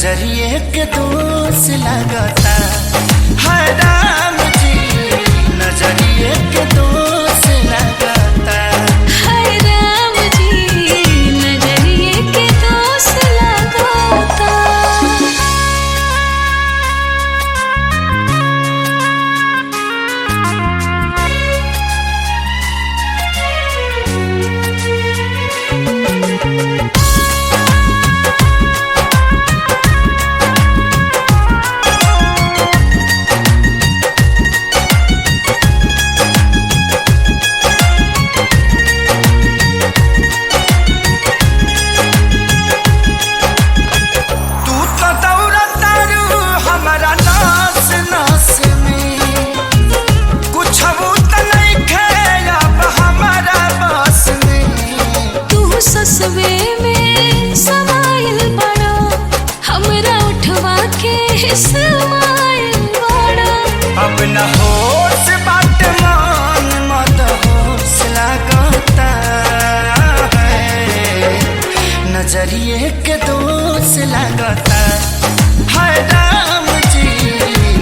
नजरिए के दोष लगता है राम जी, नजरिए के दोष लगता है राम जी, नजरिए के दोष लगता। ससवे में समाइल बड़ा, हमरा उठवा के समाइल बड़ा। अब न होश बाट मान मत होश लगता है, नजरिए के दोष लगता है राम जी,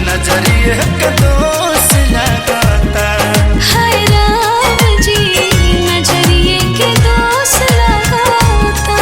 नजरिए के दोष लगता है राम जी, नजरिए के दोष लगता।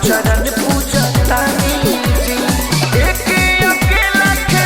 चरण पूजता जी, एक अकेला के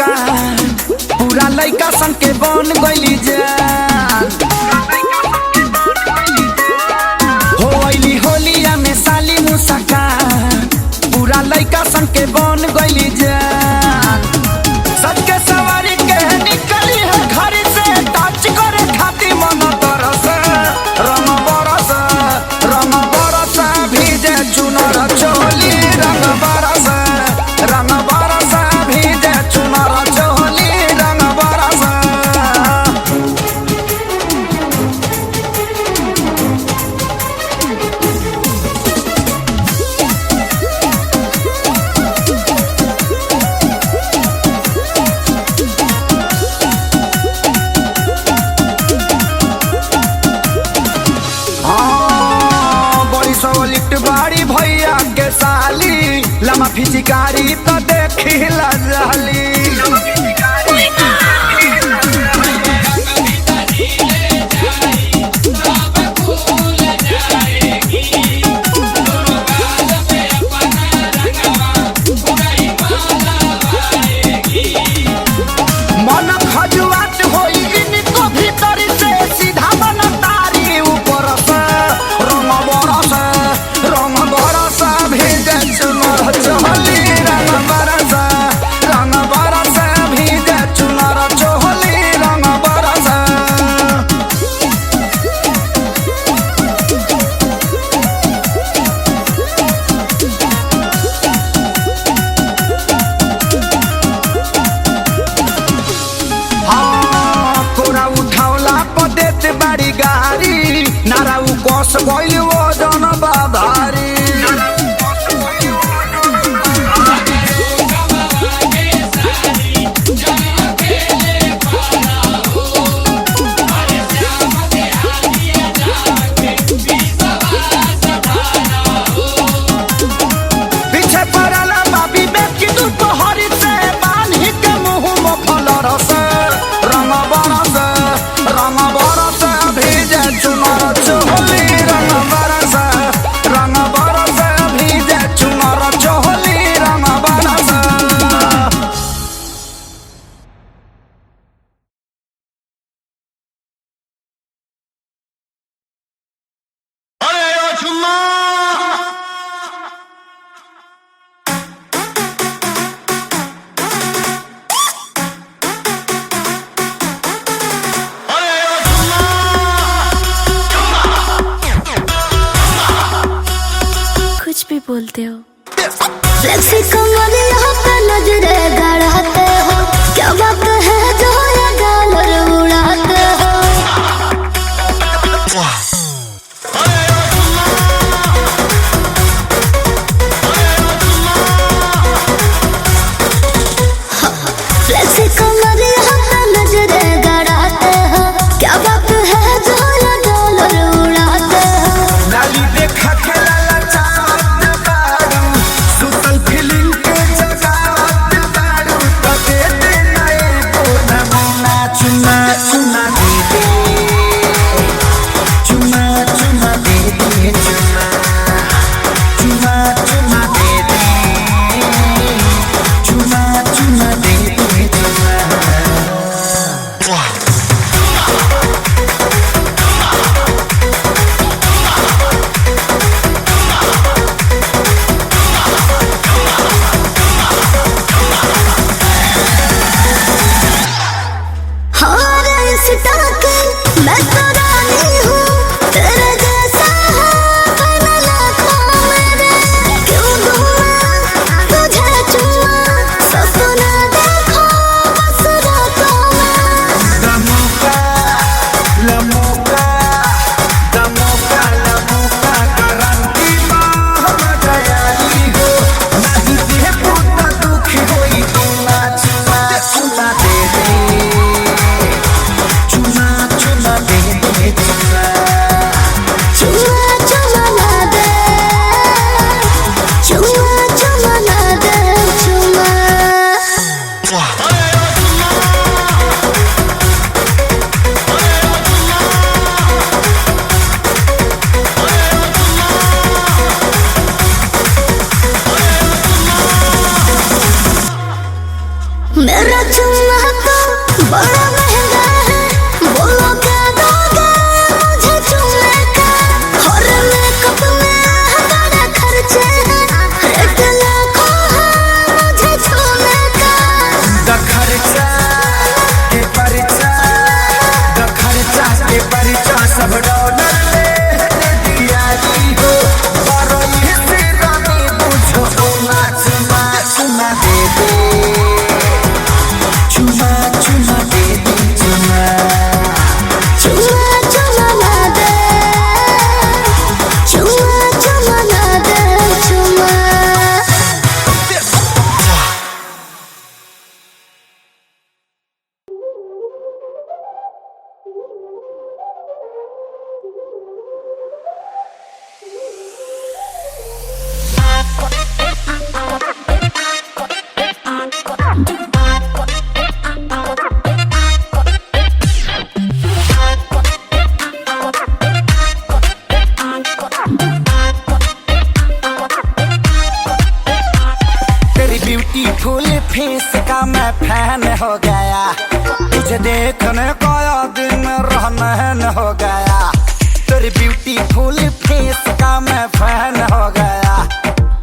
मुस्कान पूरा लइका सन के बन गइली जान। हो अइली होलिया में साली मुस्कान पूरा लइका सन के बन गइली जान। सबके सवारी के निकली है घर से टच करे खाती मन तरस रंग बरस भीजे चुनर चोली रंग बरस भीजे चुनर चोली रंग बरस। बाड़ी भैया के साली लमा फिचिकारी तो देखी लजाली। मन खजुआत होई इनको भीतर से सीधा मन तारी ऊपर से रंग बरस भीजे चुनर चोली रंग बरस भीजे चुनर चोली रंग बरस। हाँ कोरा उठावला पदेत बाड़ी गाड़ी नारा उ कोस गइल वजन बाधारी। पीछे पड़ल बाबी बेटी दोपहरी से बान्ही के मुँह मफल रस रंग बरस भीजे चुनर चोली रंग बरस भीजे चुनर चोली रंग बरस। कुछ भी बोलते हो। फ्लेक्सी कमर यहाँ पे नजरे गड़ाते हो, क्या बात है जो ये डॉलर उड़ाते हो। फ्लेक्सी कमर यहाँ पे नजरे गड़ाते हो, क्या बात है जो ये डॉलर उड़ाते हो। लाली देखा के लाला चावत बारू सुतल फीलिंग के जगावत बारू तो दे दे नए को नमो मेरा चुम्मा तो बड़ा महंगा है, बोलो क्या दोगे मुझे चुम्मे का। और मेकअप में बड़ा खर्चे हैं, रेट लाखों है मुझे चुम्मे का। द खर्चा के परिचा, द खर्चा के परिचा सब डॉलर ले दिया जी हो। और इसी रानी पूछो चुमा चुमा चुमा दे दे, चुमा चुमा दे दे चुमा, चुम्मा चुम्मा ना दे, चुम्मा चुम्मा ना दे चुम्मा। तेरी ब्यूटीफुल फेस का मैं फैन हो गया, तुझे देखने का दिन रहन हो गया। तेरी ब्यूटीफुल फेस का मैं फैन हो गया,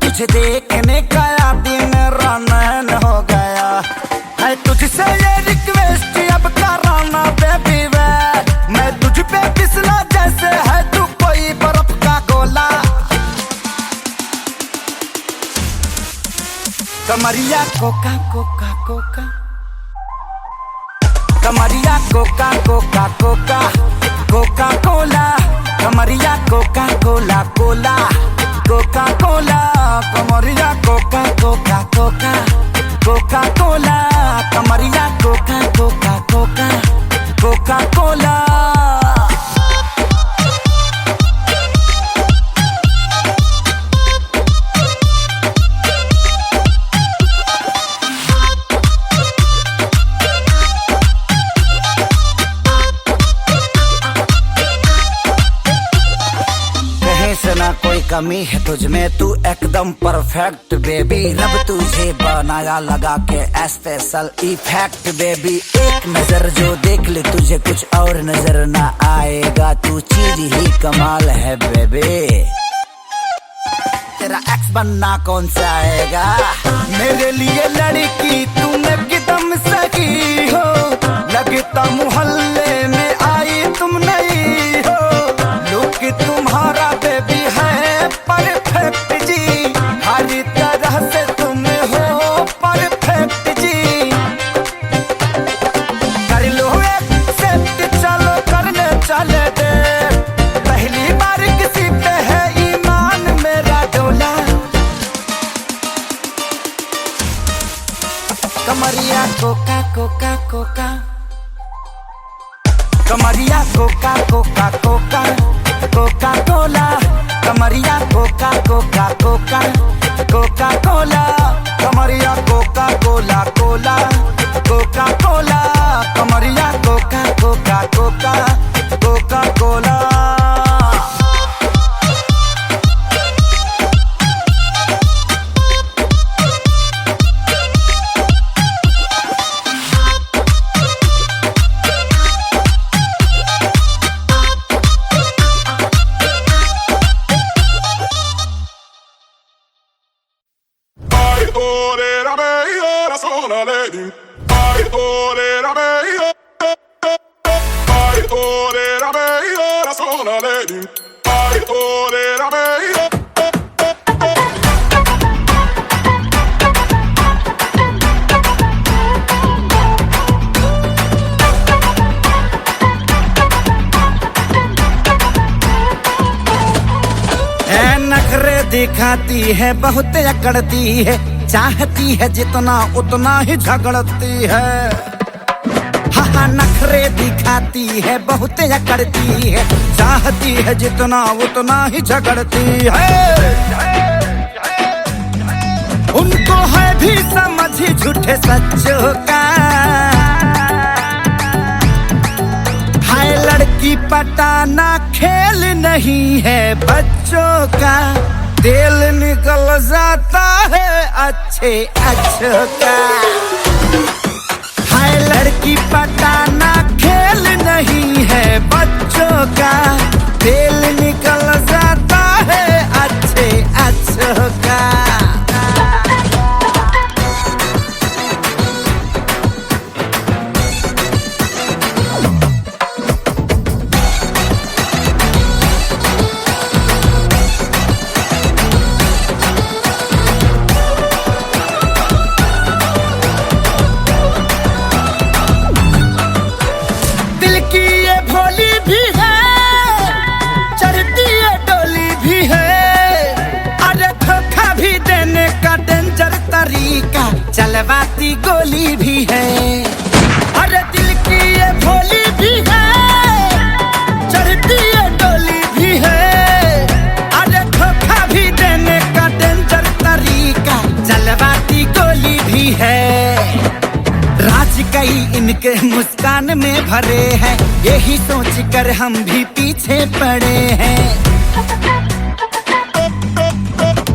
तुझे देखने का दिन रहन हो गया। है तुझसे ये रिक्वेस्ट अब कराना बेबी वे, मैं तुझ पे फिसला जैसे है तू कोई बर्फ का गोला। कमरिया कोका कोका कोका, कमरिया कोका कोका कोका कोका कोला, कमरिया कोका कोला कोला कोका कोला, कमरिया कोका कोका कोका कोका कोला, कमरिया कोका कोका कोका कोका कोला। कहीं से ना कोई कमी है तुझ में, तू एकदम परफेक्ट बेबी। रब तुझे बनाया लगा के स्पेशल इफेक्ट बेबी। एक नजर जो देख ले तुझे कुछ और नजर ना आएगा, तू चीज ही कमाल है बेबी। तेरा एक्स बनना कौन सा आएगा, मेरे लिए लड़की तुम एकदम सही हो। लगता मोहल्ले में आई तुम नहीं हो, लुक तुम्हारा बेबी है परफेक्ट जी। हर तरह से तुम हो परफेक्ट जी। कर लो एक्सेप्ट, चलो करने चले दे। पहली बार किसी पे है ईमान मेरा डोला। कमरिया कोका कोका कोका, कमरिया कोका कोका कोका कोका कोला, कमरिया कोका कोका कोका कोका कोला, कमरिया कोका कोला कोला कोका कोला, कमरिया कोका कोका कोका कोका कोला। दिखाती है बहुत अकड़ती है, चाहती है जितना उतना ही झगड़ती है। हाँ नखरे दिखाती है बहुत अकड़ती है, चाहती है जितना उतना ही झगड़ती है। उनको है भी समझ झूठे सच्चों का, हाय लड़की पटाना खेल नहीं है बच्चों का। तेल निकल जाता है अच्छे अच्छों का। लड़की पटाना खेल नहीं है बच्चों का, तेल निकल जाता है अच्छे अच्छों का। दिल की ये भोली भी है, चढ़ती ये डोली भी है, अरे धोखा भी देने का डेंजर तरीका चलवाती गोली भी है। अरे दिल की ये भोली भी है, चढ़ती ये डोली भी है, अरे धोखा भी देने का डेंजर तरीका चलवाती गोली भी है। राज कई इनके मुस्कान में भरे हैं, यही सोच कर हम भी पीछे पड़े हैं।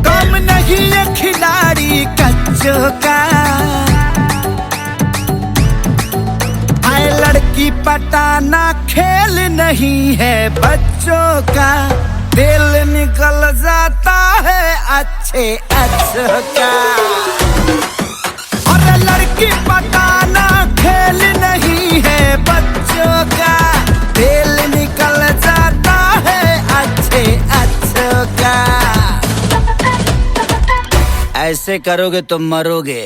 कम नहीं ये खिलाड़ी कच्चों का, आए लड़की पटाना खेल नहीं है बच्चों का, दिल निकल जाता है अच्छे अच्छों का। और लड़की पटाना खेल नहीं है बच्चों का, दिल निकल जाता है अच्छे अच्छों का। ऐसे करोगे तो मरोगे।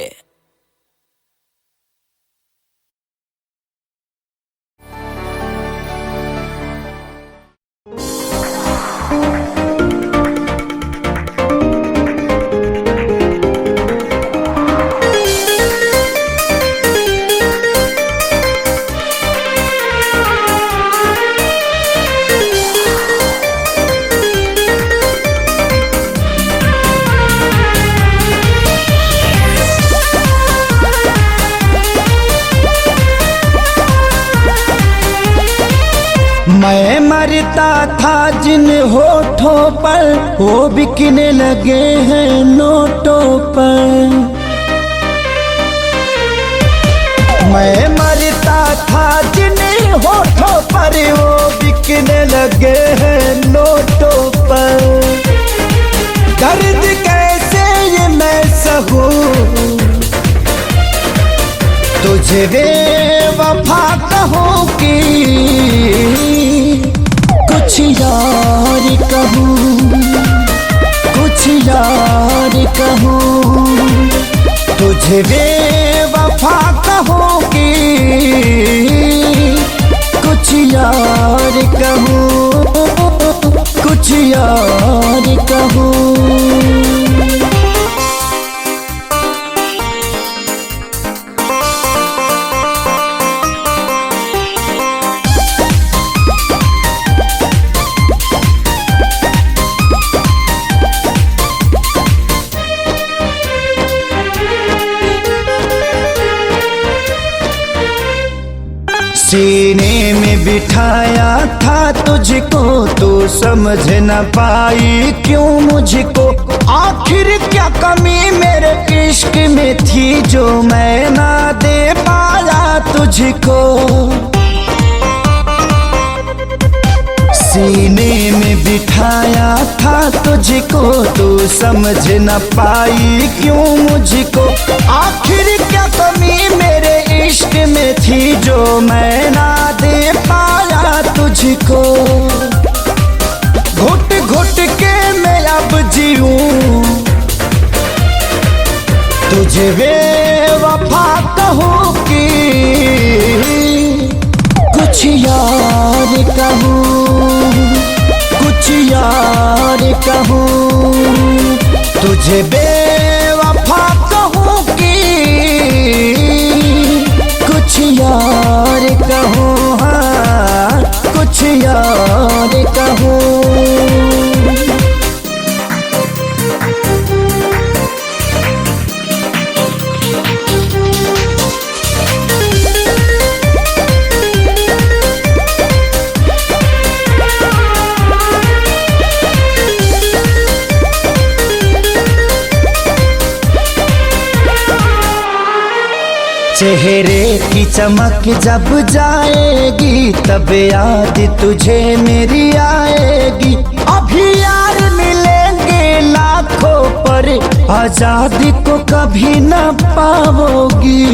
मैं मरता था जिन होठों पर, वो बिकने लगे हैं नोटों पर। मैं मरता था जिन होठों पर, वो बिकने लगे हैं नोटों पर। दर्द कैसे ये मैं सहूं, तुझे बेवफा कहूं कि कुछ यार कहूं, कुछ यार कहूं, तुझे बेवफा कहूं कि कुछ यार कहूं, कुछ यार कहूं। सीने में बिठाया था तुझको, तू समझ न पाई क्यों मुझको। आखिर क्या कमी मेरे इश्क में थी जो मैं ना दे पाया तुझको। सीने में बिठाया था तुझको, तू समझ न पाई क्यों मुझको। आखिर क्या कमी मेरे इश्क में थी जो मैं ना दे पाया तुझको। घुट घुट के मैं अब जीऊं, तुझे बेवफा कहूं कि कुछ यार कहूं, कुछ यार कहूं, तुझे बेवफा कहूं कि कुछ यार कहूं, हाँ कुछ यार कहूं। चेहरे की चमक जब जाएगी तब याद तुझे मेरी आएगी। अभी यार मिलेंगे लाखों पर आजादी को कभी न पाओगी।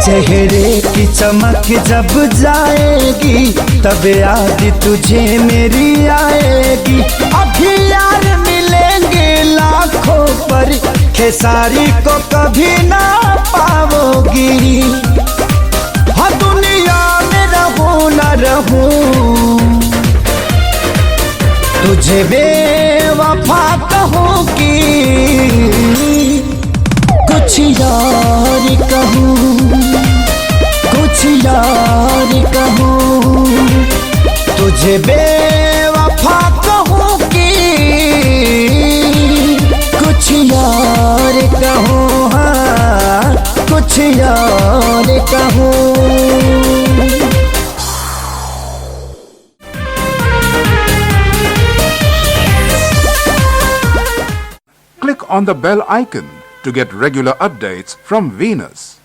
चेहरे की चमक जब जाएगी तब याद तुझे मेरी आएगी। अभी यार मिलेंगे लाखों पर खेसारी को कभी ना पाओगी। हाँ दुनिया में रहूं न रहूं तुझे बेवफा कहूँगी। कुछ यार कहूँ कुछ यार कहूँ तुझे बेवफा कहूँगी। कुछ यार कहूँ हाँ कुछ यार कहूँ। Click on the bell icon to get regular updates from Venus.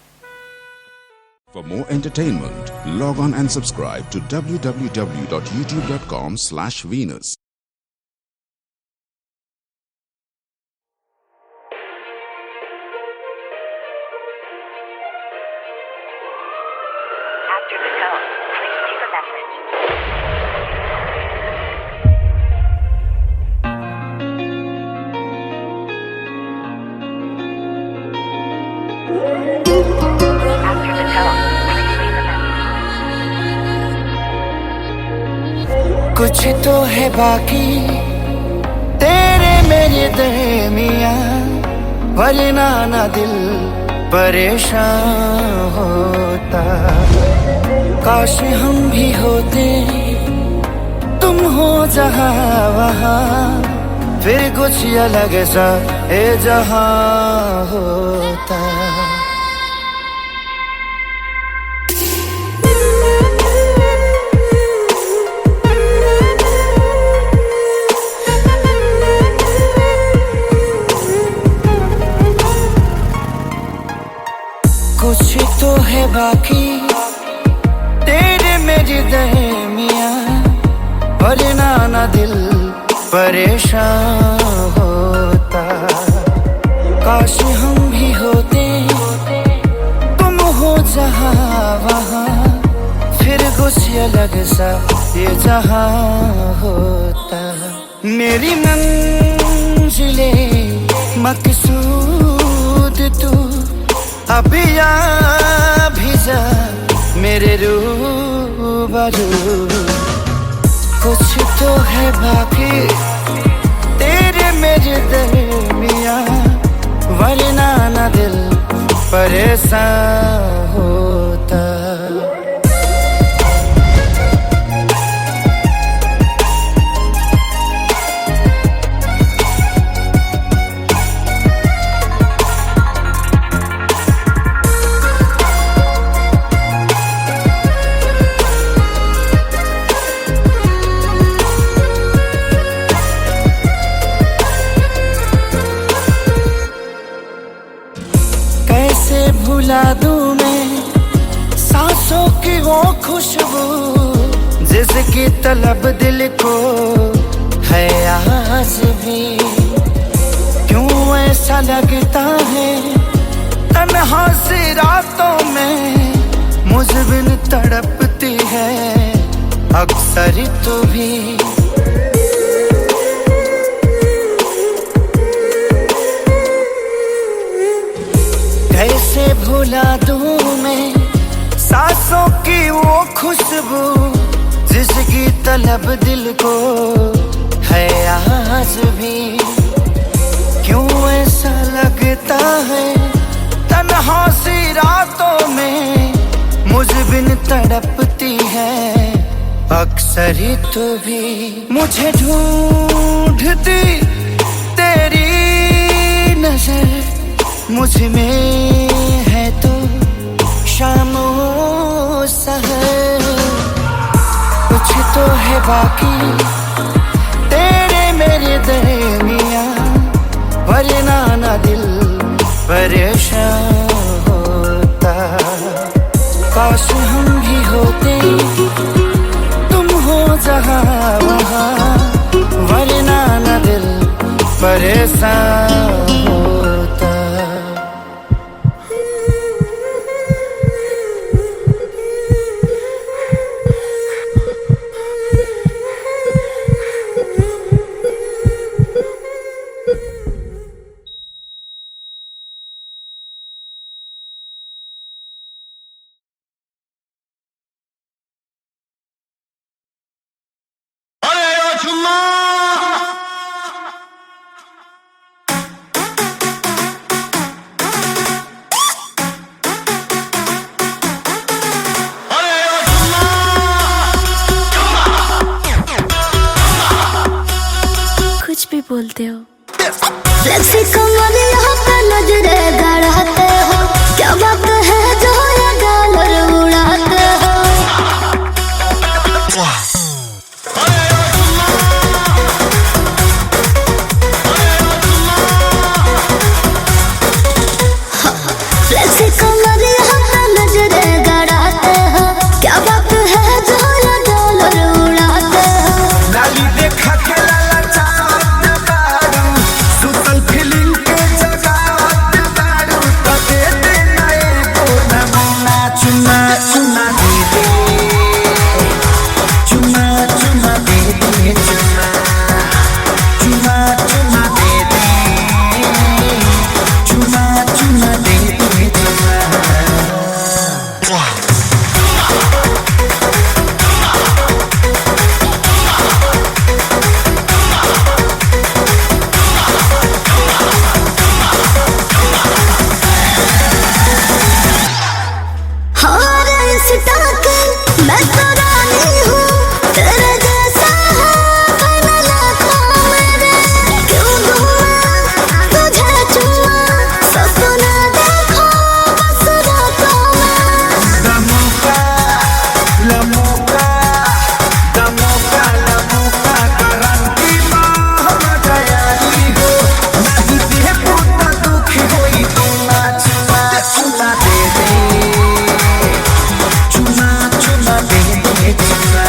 For more entertainment, log on and subscribe to www.youtube.com/Venus. After the tone, please leave a message. After the tone, please leave a message. कुछ तो है बाकी तेरे मेरे दरमियाँ, वरना ना दिल परेशान होता। काश हम भी होते तुम हो जहाँ वहाँ, फिर कुछ अलग सा ये जहाँ होता। कुछ तो है बाकी तेरे मेरे दरमियाँ, वरना ना दिल परेशान होता। काश हम भी होते तुम हो जहाँ वहाँ, फिर कुछ अलग सा ये जहाँ होता। मेरी मंजिले मकसूद तू अभी आ भी जा मेरे रूबरू। कुछ तो है बाकी तेरे मेरे दरमियाँ, वरना ना दिल परेशान होता। भुला दूं मैं सांसों की वो खुशबू, जिसकी तलब दिल को है आज भी। क्यों ऐसा लगता है तन्हा सी रातों में मुझ बिन तड़पती है अक्सर तू भी। कैसे भुला दूं मैं सांसों की वो खुशबू, जिसकी तलब दिल को है आज भी। क्यों ऐसा लगता है तन्हा सी रातों में मुझ बिन तड़पती है अक्सर तू भी। मुझे ढूंढती तेरी नजर मुझ में है तो शामो सहर। कुछ तो है बाकी तेरे मेरे दरमियाँ, वरना ना दिल परेशान जैसा होता। कुछ भी बोलते हो। फ्लेक्सी कमरिया पे नजरे गड़ाते हो, क्या बात है जो ये गालर उड़ाते हो। फ्लेक्सी कमरिया पे नजरे गड़ाते हो, क्या बात है जो ये गालर उड़ाते हो। लाली देखा के लाला चाहत बारू, सुतल फीलिंग के जगावत बारू, तो दे दे नए को नमूना। चुना चुना दे दे, चुना चुना दे दे, चुना चुना चुना दे दे, चुना चुना दे दे, चुना। हर इंस्टा के मैं तो रानी हूँ, तेरे जैसा है बन लाखों मेरे। क्यों दूँ मैं तुझे चुम्मा, सपना देखो बस रातों में। लमुका लमुका लमुका लमुका करंती बाह मजायाली हो, नहीं दे पुता दुखी होई तू ना। चुना चुना दे दे, चुना चुना दे दे, चुना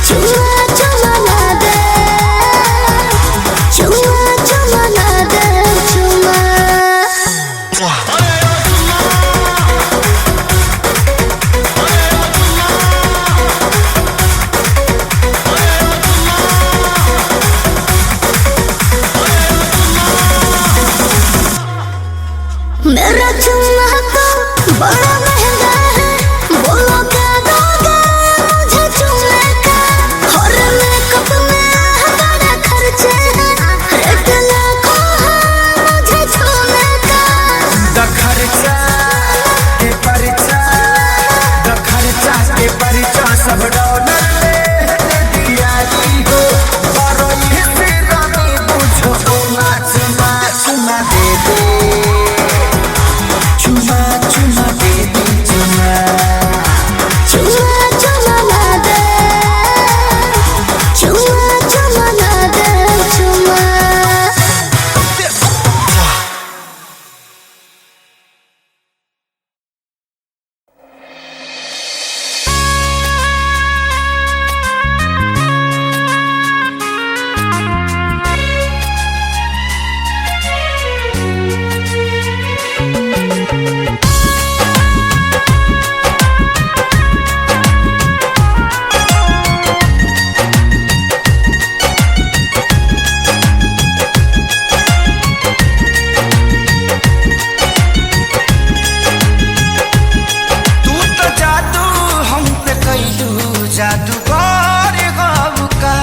चुम्मा चुम्मा ना दे, चुम्मा चुम्मा ना दे, चुम्मा। मेरा चुम्मा तो बड़ा महंगा है, बोलो क्या दोगे मुझे चुम्मे का। और मेकअप में बड़े खर्चे हैं, रेट लाखों है मुझे छूने का। द खर्चा के परिचा, द खर्चा के परिचा सब डॉलर ले दिया जी हो। बारो ये रानी पूछो ना। चुना चुना दे दे, चुना चुना दे दे, चुना चुम्मा चुम्मा ना दे, चुम्मा चुम्मा ना दे, चुम्मा। तू तो जादू हम पे कैलू, जादू बारे गाँव का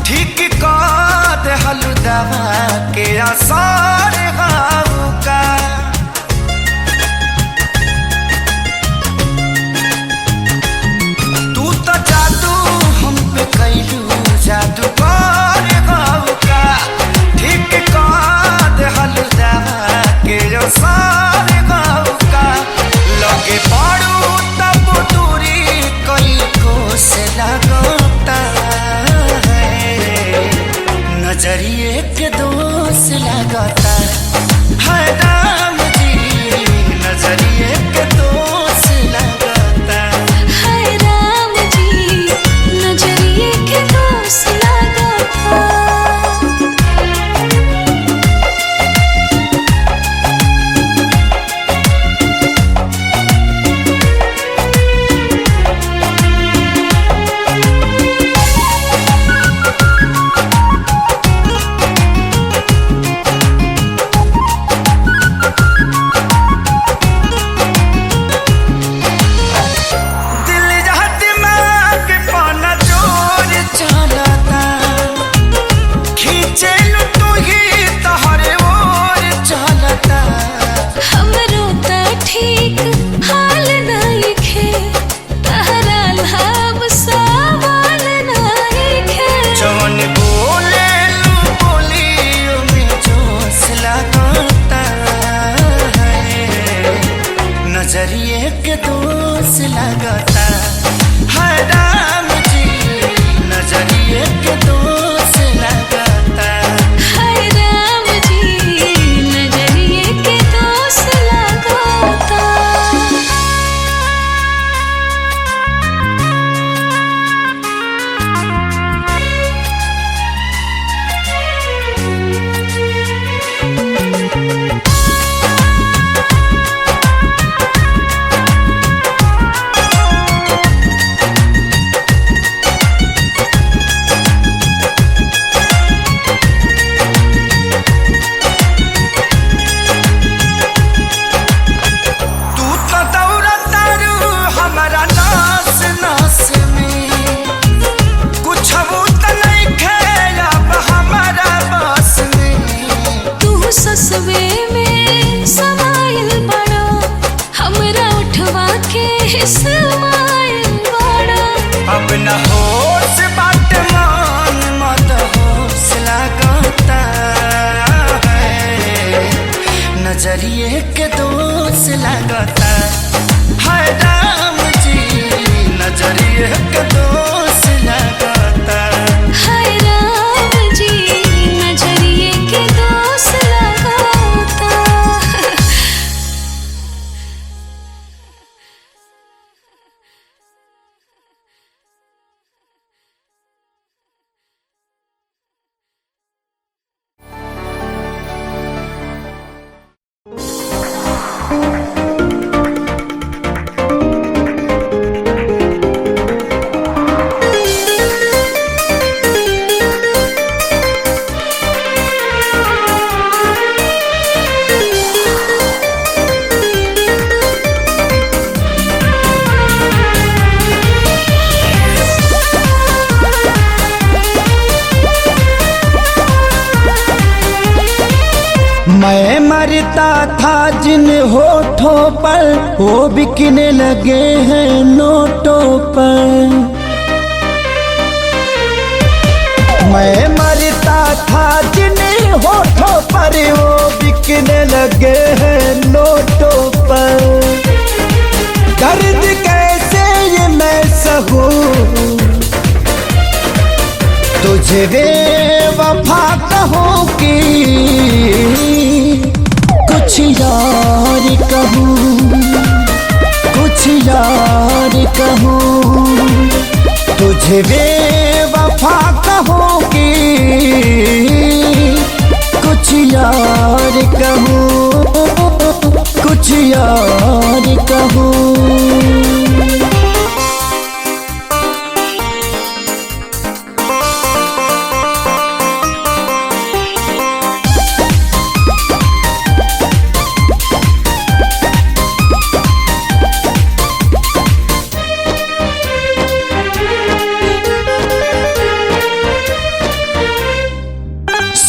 ठीक कर दे हलुदावा के आसार गाँव का। तू तो जादू हम पे कैलू, जादू बारे गाँव का ठीक कर दे हलुदावा के आसार गाँव का। लगे पड़ू तब दूरी कई को से लगता है, नजरिए के दोष लगता है राम जी, नजरिए के दोष लगता। हाय राम जी, नजरिए के दोस्त लगा था। नजरिए के दोष लगता हाय राम जी नजरिए के दोष लगता हाय राम जी नजरिए के दोष लगाता। मैं मरता था जिन होठों पर वो बिकने लगे हैं नोटों पर। मैं मरता था जिन होठों पर वो बिकने लगे हैं नोटों पर। दर्द कैसे ये मैं सहूं तुझे बेवफा कहूँ कि कुछ यार कहूँ कुछ यार कहूँ तुझे बेवफा कहूँ कि कुछ यार कहूँ कुछ यार कहूँ।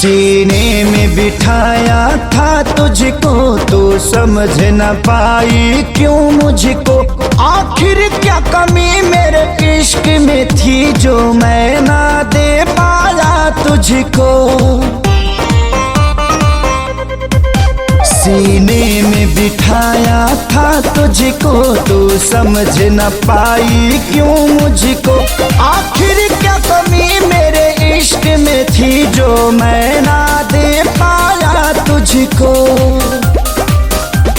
सीने में बिठाया था तुझको तो समझ न पाई क्यों मुझको। आखिर क्या कमी मेरे इश्क में थी जो मैं ना दे पाया तुझको। सीने में बिठाया था तुझको तो समझ न पाई क्यों मुझको। आखिर क्या कमी मेरे इश्क में थी जो मैं ना दे पाया तुझको।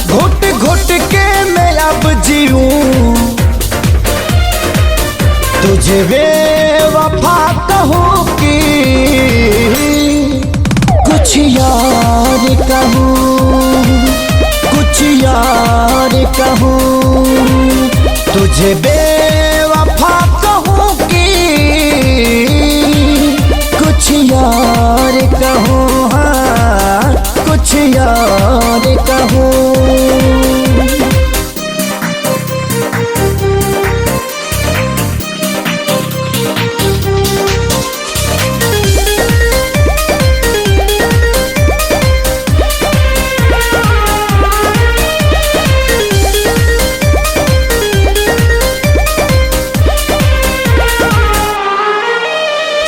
घुट घुट के मैं अब जीऊं तुझे बेवफा कहूँ कि कुछ यार कहूँ कुछ यार कहूँ तुझे बेवफा कहूँ कि कुछ यार कहूँ हाँ कुछ यार कहूँ।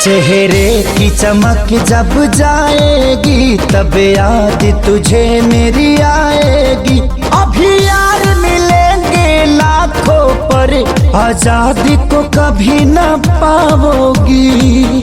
चेहरे की चमक जब जाएगी तब याद तुझे मेरी आएगी। अभी यार मिलेंगे लाखों पर आजादी को कभी न पाओगी।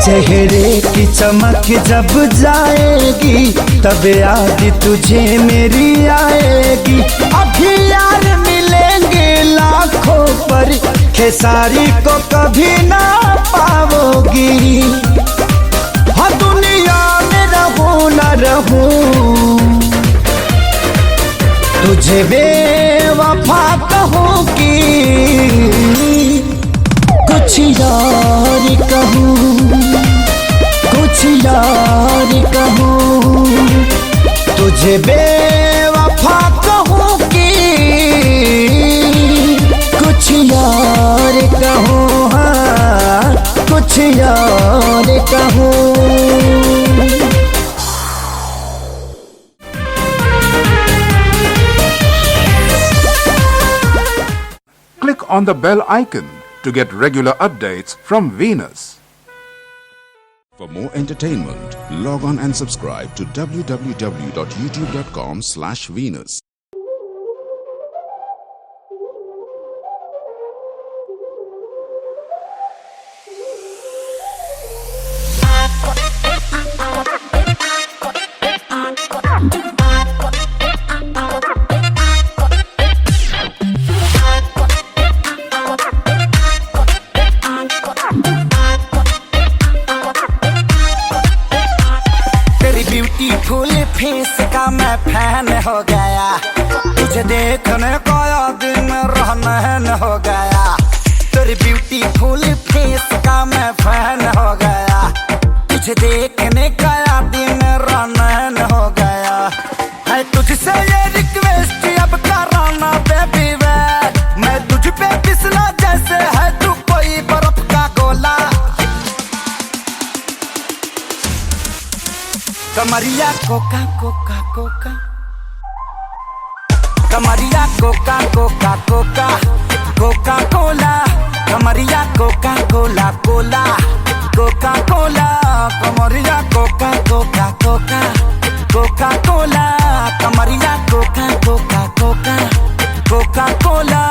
चेहरे की चमक जब जाएगी तब याद तुझे मेरी आएगी। अभी यार मिलेंगे लाखों पर खेसारी को कभी ना पाओगी। हाँ दुनिया में रहूं न रहूं तुझे बेवफा कहूँ कि कुछ यार कहूँ कुछ यार कहूँ तुझे बेवफा कहूँ कि कुछ यार कहूँ हाँ कुछ यार कहूँ। Click on the bell icon to get regular updates from Venus. For more entertainment, log on and subscribe to www.youtube.com/Venus. Beautiful face का मैं फैन हो गया, तुझे देखने को दिन रहन हो गया। तेरी ब्यूटीफुल फेस का मैं फैन हो गया, तुझे देखने का दिन रहन हो गया। है तुझसे ये रिक्वेस्ट अब कराना बेबी वे, मैं तुझ पे फिसला जैसे है तू कोई बर्फ का गोला। कमरिया कोका कोका कोका, कमरिया कोका कोका कोका कोका कोला, कमरिया कोका कोला कोला कोका कोला, कमरिया कोका कोका कोका कोका कोला, कमरिया कोका कोका कोका कोका कोला।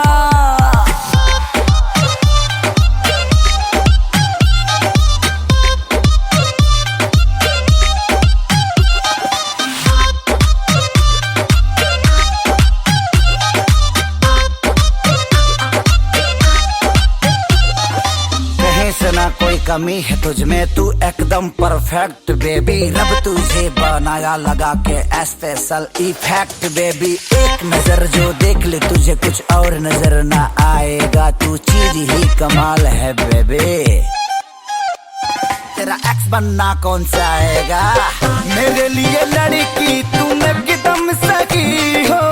ना कोई कमी है तुझ में, तू एकदम परफेक्ट बेबी। रब तुझे बनाया लगा के स्पेशल इफेक्ट बेबी। एक नजर जो देख ले तुझे कुछ और नजर ना आएगा, तू चीज ही कमाल है बेबी। तेरा एक्स बनना कौन सा आएगा, मेरे लिए लड़की तुम एकदम सही हो।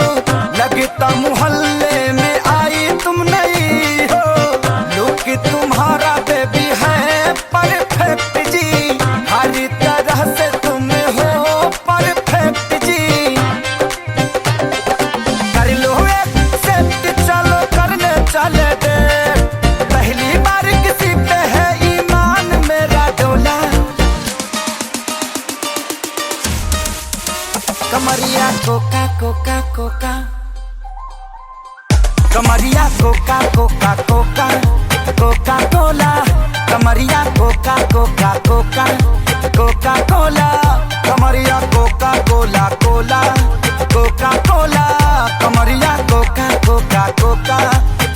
लगता मोहल्ले में आई तुम नहीं हो, लुक तुम्हारा बेबी है परफेक्ट जी। हर तरह से तुम हो परफेक्ट जी। कर लो एक्सेप्ट, चलो करने चले दे। पहली बार किसी पे है ईमान मेरा डोला। कमरिया कोका कोका कोका, कमरिया कोका कोका कोका कोका कोला, कमरिया कोका कोका कोका कोका कोला, कमरिया कोका कोला कोला कोका कोला, कमरिया कोका कोका कोका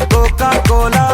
कोका कोला।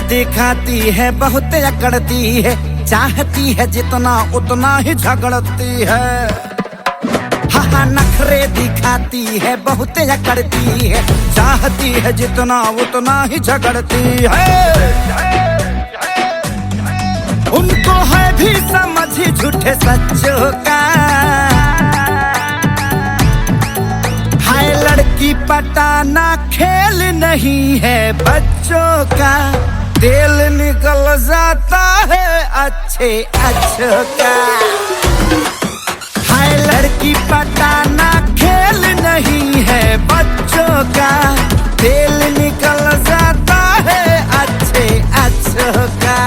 दिखाती है बहुत अकड़ती है, चाहती है जितना उतना ही झगड़ती है। हाँ नखरे दिखाती है बहुत अकड़ती है, चाहती है जितना उतना ही झगड़ती है। उनको है भी समझ झूठे सच्चों का, हाय लड़की पटाना खेल नहीं है बच्चों का। तेल निकल जाता है अच्छे अच्छों का, हाय लड़की पटाना खेल नहीं है बच्चों का। तेल निकल जाता है अच्छे अच्छों का।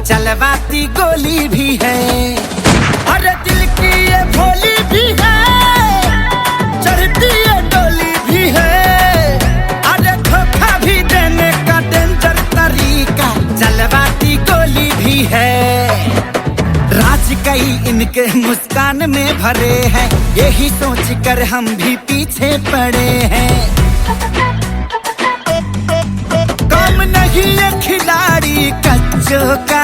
चलवाती गोली भी है, अरे दिल की ये भोली भी है, चढ़ती ये डोली भी है, अरे धोखा भी देने का डेंजर तरीका चलवाती गोली भी है। राज कई इनके मुस्कान में भरे हैं, यही सोच कर हम भी पीछे पड़े हैं। कम नहीं ये खिलाड़ी कच्चों का,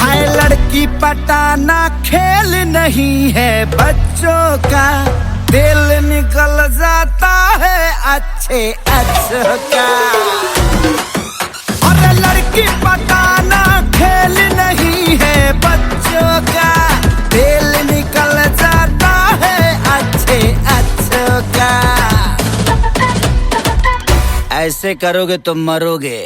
आए लड़की पटाना खेल नहीं है बच्चों का, दिल निकल जाता है अच्छे अच्छों का। और लड़की पटाना खेल नहीं है बच्चों का, दिल निकल जाता है अच्छे अच्छों का। ऐसे करोगे तो मरोगे।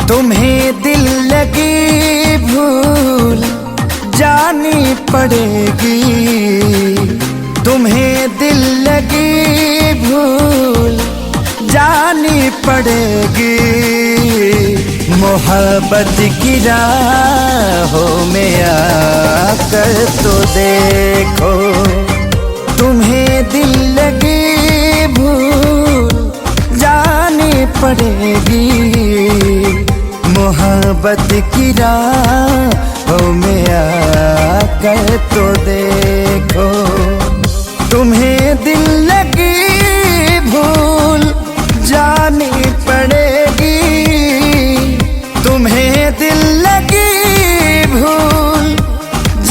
तुम्हें दिल लगी भूल जानी पड़ेगी, तुम्हें दिल लगी भूल जानी पड़ेगी। मोहब्बत की राहों में आकर तो देखो, तुम्हें दिल लगी भूल जानी पड़ेगी। मोहब्बत की राहों में आकर तो देखो, तुम्हें दिल लगी भूल जानी पड़ेगी, तुम्हें दिल लगी भूल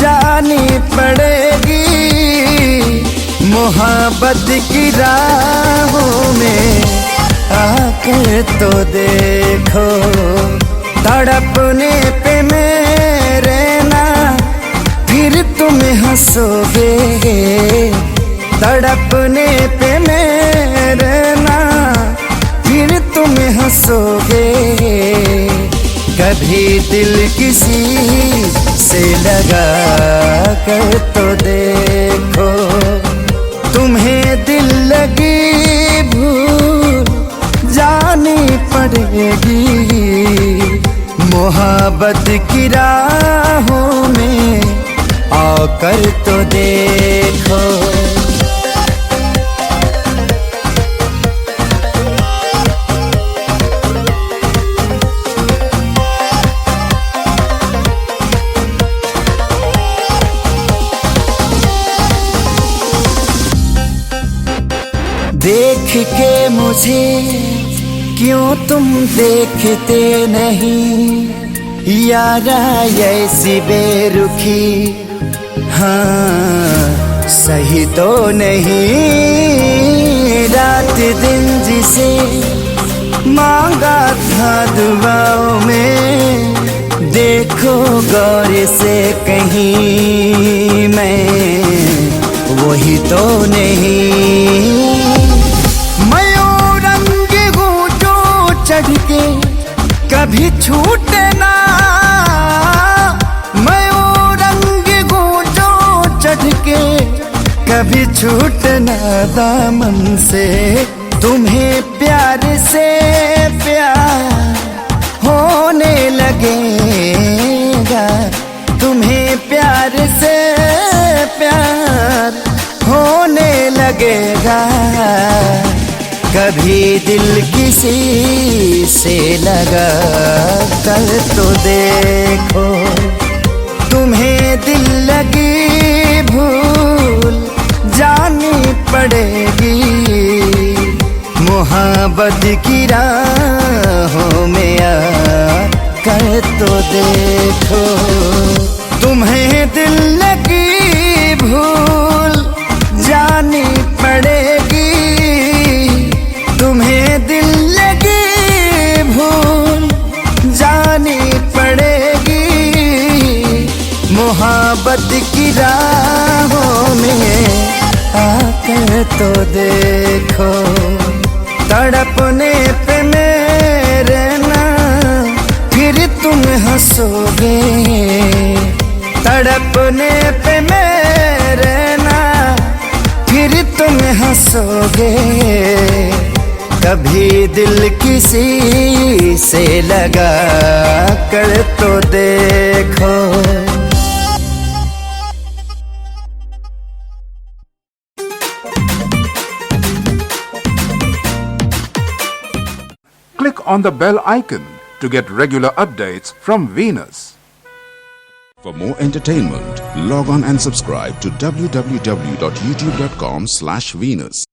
जानी पड़ेगी। मोहब्बत की राहों में आकर तो देखो, तड़पने पे मेरे ना फिर तुम हंसोगे, तड़पने पे मेरे ना फिर तुम हंसोगे। कभी दिल किसी से लगा कर तो देखो, तुम्हें दिल लगी भूल जानी पड़ेगी। मोहब्बत की राहों में आकर तो देखो। देख के मुझे क्यों तुम देखते नहीं, यारा ऐसी बेरुखी हाँ सही तो नहीं। रात दिन जिसे मांगा था दुआओं में, देखो गौर से कहीं मैं वही तो नहीं। चढ़ के कभी छूटे ना, मैं वो रंग गूंजो चढ़ के कभी छूटे ना दामन से। तुम्हें प्यार से प्यार होने लगेगा, तुम्हें प्यार से प्यार होने लगेगा। कभी दिल किसी से लगा कर तो देखो, तुम्हें दिल लगी भूल जानी पड़ेगी। मोहब्बत की राहों में आकर तो देखो, तुम तुम्हें दिल लगी भूल जानी पड़ेगी, तुम्हें दिल लगी भूल जानी पड़ेगी। मोहब्बत की राहों में आकर तो देखो, तड़पने पे मेरे ना फिर तुम हंसोगे, तड़पने पे मेरे ना फिर तुम हंसोगे। कभी दिल किसी से लगा कर तो देखो। Click on the bell icon to get regular updates from Venus. For more entertainment, log on and subscribe to www.youtube.com/Venus.